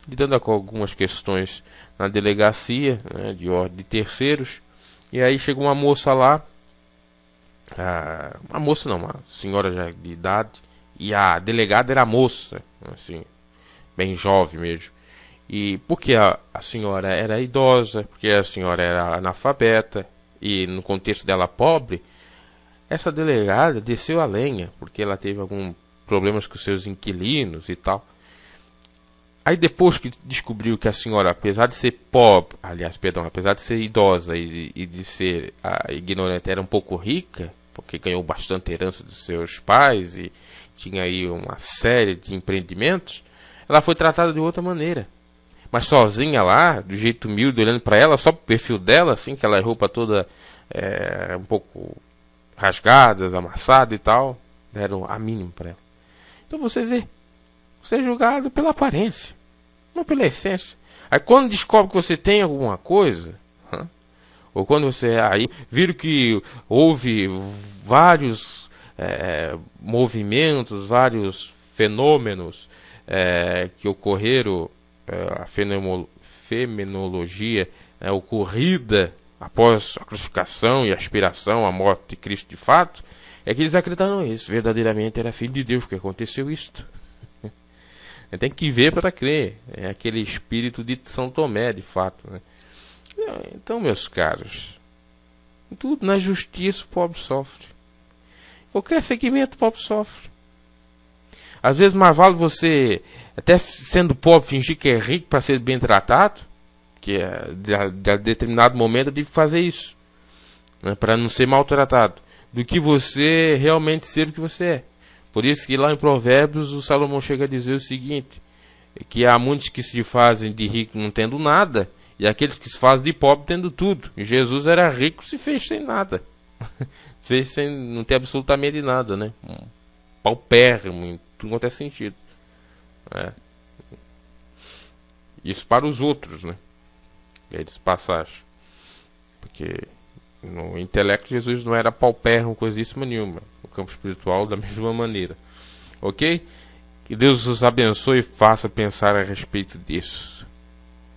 lidando com algumas questões na delegacia, né, de ordem de terceiros, e aí chegou uma moça lá, uma senhora já de idade, e a delegada era moça, assim, bem jovem mesmo. E porque a senhora era idosa, porque a senhora era analfabeta, e no contexto dela pobre, essa delegada desceu a lenha, porque ela teve alguns problemas com seus inquilinos e tal. Aí depois que descobriu que a senhora, apesar de ser pobre, apesar de ser idosa e de ser ignorante, era um pouco rica, porque ganhou bastante herança dos seus pais e tinha aí uma série de empreendimentos, ela foi tratada de outra maneira. Mas sozinha lá, do jeito humilde, olhando para ela, só pro perfil dela, assim, que ela é roupa toda um pouco rasgadas, amassada e tal, deram a mínima para ela. Então você vê, você é julgado pela aparência, não pela essência. Aí quando descobre que você tem alguma coisa, ou quando você aí viram que houve vários movimentos, vários fenômenos que ocorreram, a fenomenologia ocorrida após a crucificação e a expiração, a morte de Cristo de fato, é que eles acreditaram nisso, verdadeiramente era filho de Deus, porque aconteceu isto. Tem que ver para crer, é aquele espírito de São Tomé, de fato, né? Então, meus caros, Em tudo, na justiça o pobre sofre. Qualquer segmento o pobre sofre. Às vezes mais vale você, até sendo pobre, fingir que é rico para ser bem tratado, que de determinado momento eu tive que fazer isso, né, para não ser maltratado, do que você realmente ser o que você é. Por isso que lá em Provérbios o Salomão chega a dizer o seguinte, que há muitos que se fazem de rico não tendo nada, e aqueles que se fazem de pobre tendo tudo. E Jesus era rico, se fez sem nada. Fez sem não ter absolutamente nada, né? Paupérrimo em tudo quanto é sentido. Isso para os outros, né? Eles passagem. Porque no intelecto Jesus não era paupérrimo, coisíssima nenhuma. No campo espiritual da mesma maneira. Ok? Que Deus os abençoe e faça pensar a respeito disso.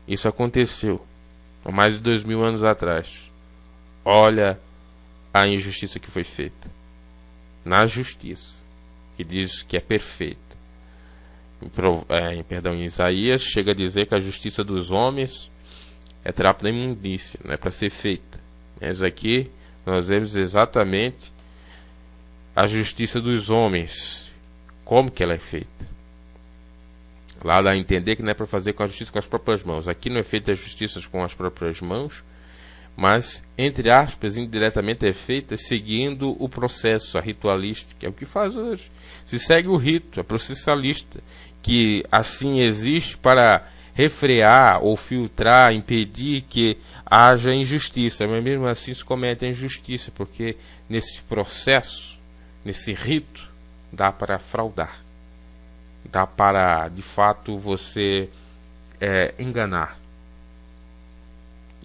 Isso aconteceu há mais de 2000 anos atrás. Olha a injustiça que foi feita. Na justiça, que diz que é perfeita. Em Isaías chega a dizer que a justiça dos homens é trapo da imundícia, não é para ser feita. Mas aqui nós vemos exatamente a justiça dos homens, como que ela é feita. Lá dá a entender que não é para fazer com a justiça com as próprias mãos. Aqui não é feita a justiça com as próprias mãos, mas, entre aspas, indiretamente é feita seguindo o processo, a ritualística, que é o que faz hoje. Se segue o rito, a processualista, que assim existe para refrear ou filtrar, impedir que haja injustiça, mas mesmo assim se comete a injustiça, porque nesse processo, nesse rito, dá para fraudar, dá para, de fato, você enganar,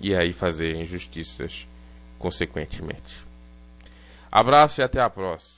e aí fazer injustiças consequentemente. Abraço e até a próxima.